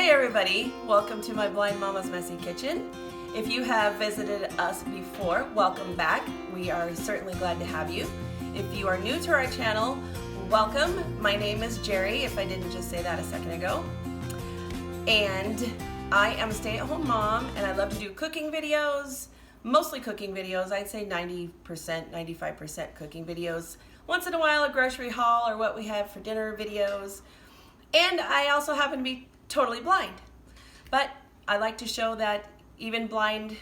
Hey everybody, welcome to my Blind Mama's Messy Kitchen. If you have visited us before, welcome back. We are certainly glad to have you. If you are new to our channel, welcome. My name is Jerry, if I didn't just say that a second ago. And I am a stay-at-home mom and I love to do cooking videos, mostly cooking videos. I'd say 90%, 95% cooking videos. Once in a while a grocery haul or what we have for dinner videos. And I also happen to be totally blind. But I like to show that even blind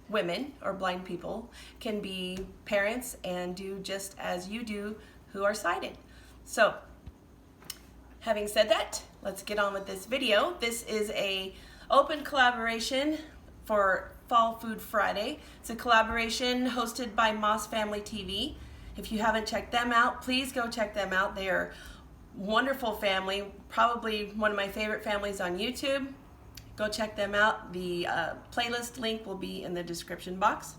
women or blind people can be parents and do just as you do who are sighted. So, having said that, let's get on with this video. This is a open collaboration for Fall Food Friday. It's a collaboration hosted by Moss Family TV. If you haven't checked them out, please go check them out. They are wonderful family, probably one of my favorite families on YouTube. Go check them out. The playlist link will be in the description box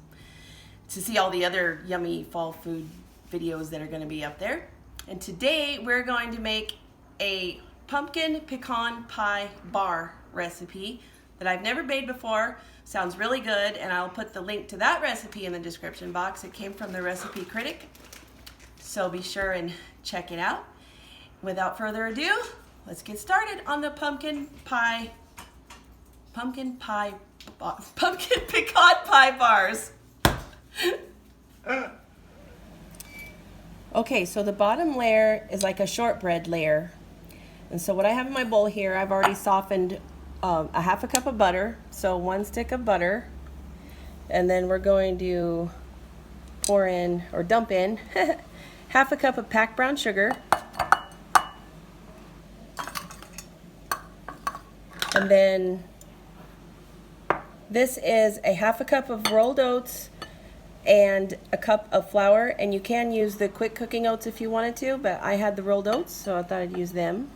to see all the other yummy fall food videos that are going to be up there. And today we're going to make a pumpkin pecan pie bar recipe that I've never made before. Sounds really good, and I'll put the link to that recipe in the description box. It came from the Recipe Critic, so be sure and check it out. Without further ado, let's get started on the pumpkin pecan pie bars. Okay, so the bottom layer is like a shortbread layer. And so what I have in my bowl here, I've already softened a half a cup of butter, so 1 stick of butter. And then we're going to pour in, or dump in, half a cup of packed brown sugar. And then this is a half a cup of rolled oats and a cup of flour, and you can use the quick cooking oats if you wanted to, but I had the rolled oats, so I thought I'd use them.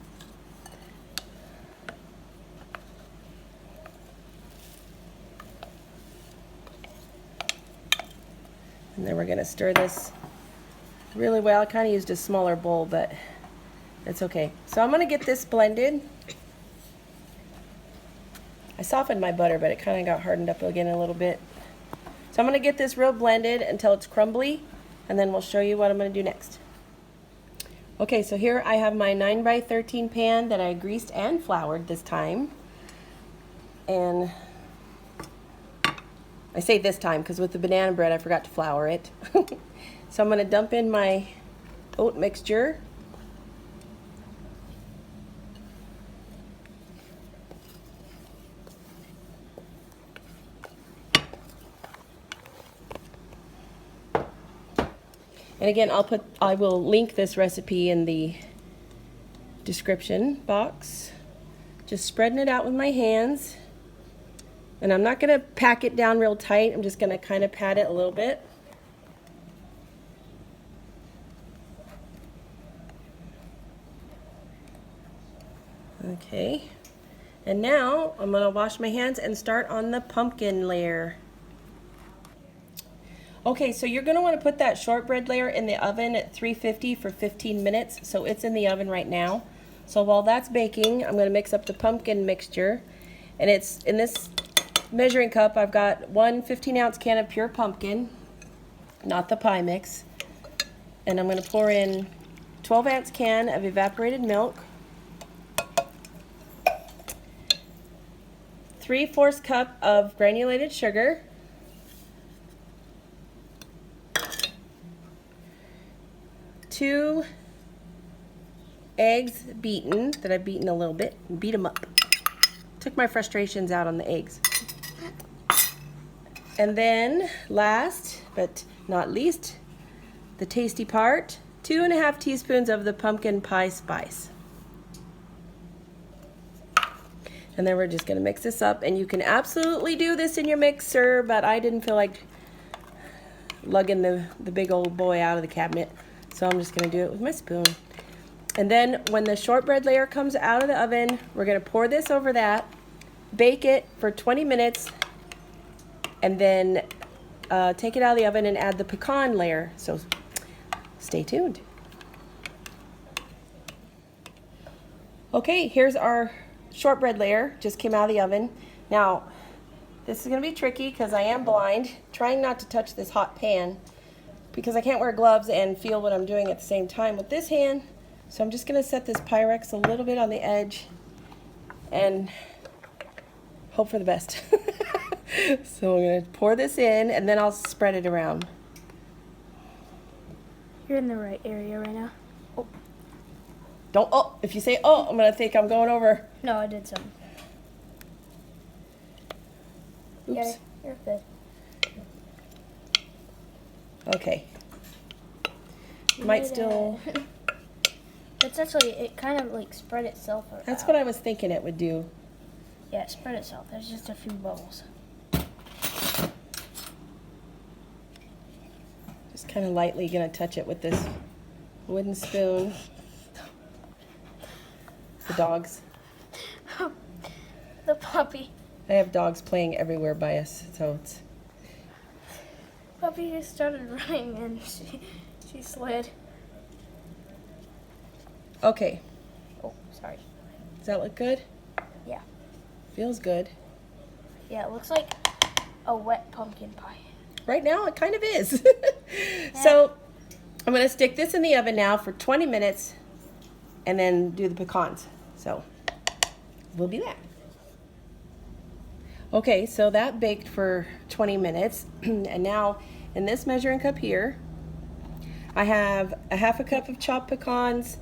And then we're going to stir this really well. I kind of used a smaller bowl, but it's okay. So I'm going to get this blended. I softened my butter, but it kind of got hardened up again a little bit. So I'm going to get this real blended until it's crumbly, and then we'll show you what I'm going to do next. Okay, so here I have my 9x13 pan that I greased and floured this time. And I say this time because with the banana bread I forgot to flour it. So I'm going to dump in my oat mixture. And again, I will link this recipe in the description box. Just spreading it out with my hands. And I'm not going to pack it down real tight. I'm just going to kind of pat it a little bit. Okay. And now I'm going to wash my hands and start on the pumpkin layer. Okay, so you're going to want to put that shortbread layer in the oven at 350 for 15 minutes. So it's in the oven right now. So while that's baking, I'm going to mix up the pumpkin mixture. And it's in this measuring cup, I've got one 15-ounce can of pure pumpkin, not the pie mix. And I'm going to pour in 12-ounce can of evaporated milk, 3/4 cup of granulated sugar, 2 eggs beaten, that I've beaten a little bit, and beat them up. Took my frustrations out on the eggs. And then, last but not least, the tasty part, 2½ teaspoons of the pumpkin pie spice. And then we're just going to mix this up, and you can absolutely do this in your mixer, but I didn't feel like lugging the big old boy out of the cabinet. So I'm just going to do it with my spoon. And then when the shortbread layer comes out of the oven, we're going to pour this over that, bake it for 20 minutes, and then take it out of the oven and add the pecan layer. So stay tuned. Okay, here's our shortbread layer just came out of the oven. Now, this is going to be tricky because I am blind, trying not to touch this hot pan because I can't wear gloves and feel what I'm doing at the same time with this hand. So I'm just going to set this Pyrex a little bit on the edge and hope for the best. So I'm going to pour this in and then I'll spread it around. You're in the right area right now. Oh. Don't, oh, if you say, oh, I'm going to think I'm going over. No, I did something. Oops. Yeah, you're good. Okay. Might still... That's actually, it kind of like spread itself out. That's what I was thinking it would do. Yeah, it spread itself. There's just a few bubbles. Just kind of lightly going to touch it with this wooden spoon. The dogs. The puppy. I have dogs playing everywhere by us, so it's... Puppy just started running and she slid. Okay. Oh, sorry. Does that look good? Yeah. Feels good. Yeah, it looks like a wet pumpkin pie. Right now, it kind of is. So, I'm going to stick this in the oven now for 20 minutes and then do the pecans. So, we'll be back. Okay, so that baked for 20 minutes. And now, in this measuring cup here, I have a half a cup of chopped pecans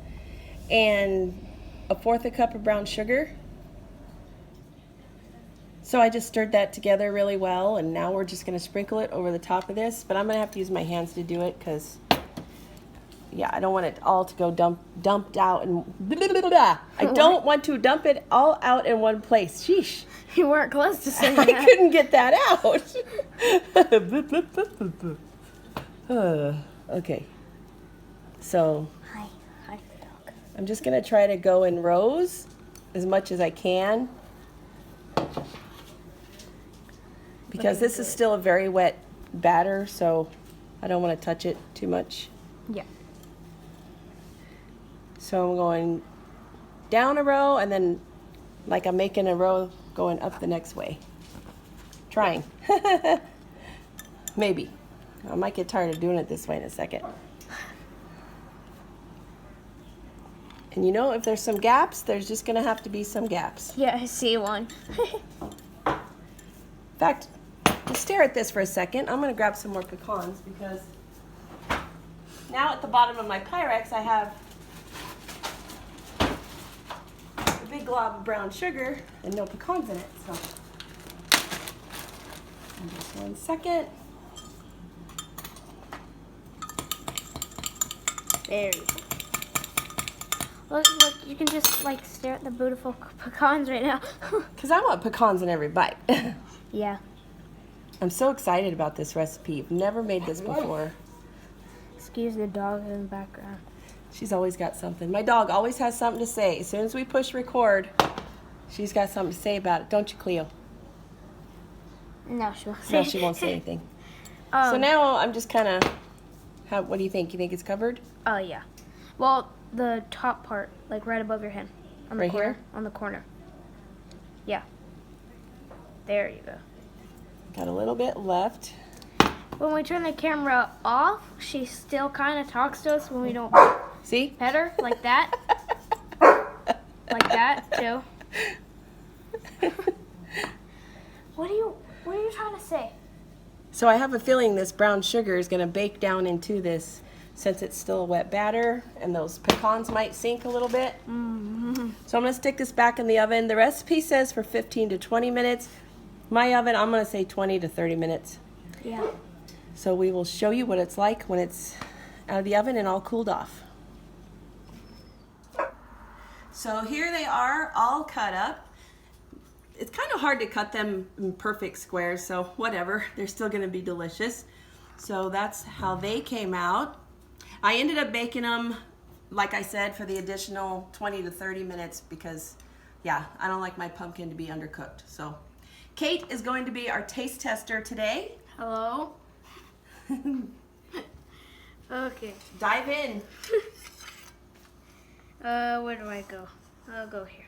and a fourth a cup of brown sugar. So I just stirred that together really well, and now we're just going to sprinkle it over the top of this, but I'm going to have to use my hands to do it because, yeah, I don't want it all to go dumped out and blah, blah, blah, blah. I don't want to dump it all out in one place. Sheesh. You weren't close to saying I that. couldn't get that out. Okay. So Hi, dog. I'm just going to try to go in rows as much as I can because this is still a very wet batter, so I don't want to touch it too much. Yeah. So I'm going down a row and then like I'm making a row going up the next way. Trying. Maybe. I might get tired of doing it this way in a second. And you know, if there's some gaps, there's just going to have to be some gaps. Yeah, I see one. In fact, just stare at this for a second. I'm going to grab some more pecans because now at the bottom of my Pyrex I have a big glob of brown sugar and no pecans in it. So, just 1 second. There you go. Look, you can just like stare at the beautiful pecans right now. Because I want pecans in every bite. Yeah. I'm so excited about this recipe. I've never made this before. Excuse the dog in the background. She's always got something. My dog always has something to say. As soon as we push record, she's got something to say about it. Don't you, Cleo? No, she won't say. No, she won't say anything. So now I'm just kind of, what do you think? You think it's covered? Oh, yeah. Well, the top part, like right above your hand. On the Right corner, here? On the corner. Yeah. There you go. Got a little bit left. When we turn the camera off, she still kind of talks to us when we don't See? pet her, like that. Like that, too. What are you trying to say? So I have a feeling this brown sugar is going to bake down into this since it's still a wet batter and those pecans might sink a little bit. Mm-hmm. So I'm going to stick this back in the oven. The recipe says for 15 to 20 minutes. My oven, I'm going to say 20 to 30 minutes. Yeah. So we will show you what it's like when it's out of the oven and all cooled off. So here they are, all cut up. It's kind of hard to cut them in perfect squares, so whatever. They're still going to be delicious. So that's how they came out. I ended up baking them, like I said, for the additional 20 to 30 minutes because, yeah, I don't like my pumpkin to be undercooked. So Kate is going to be our taste tester today. Hello? Okay. Dive in. Where do I go? I'll go here.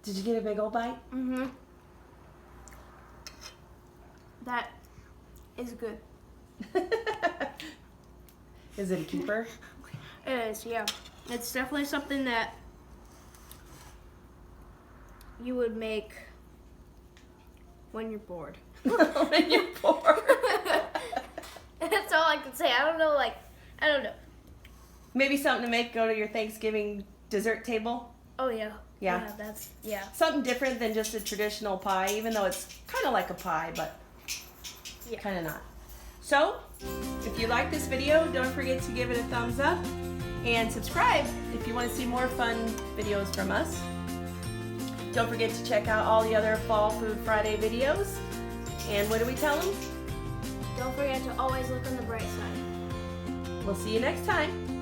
Did you get a big old bite? Mm-hmm. That is good. Is it a keeper? It is, yeah. It's definitely something that you would make when you're bored. When you're bored. That's all I can say. I don't know. Maybe something to make go to your Thanksgiving dessert table. Oh, yeah. Yeah. Yeah. Something different than just a traditional pie, even though it's kind of like a pie, but Yeah. kind of not. So, if you like this video, don't forget to give it a thumbs up and subscribe if you want to see more fun videos from us. Don't forget to check out all the other Fall Food Friday videos. And what do we tell them? Don't forget to always look on the bright side. We'll see you next time.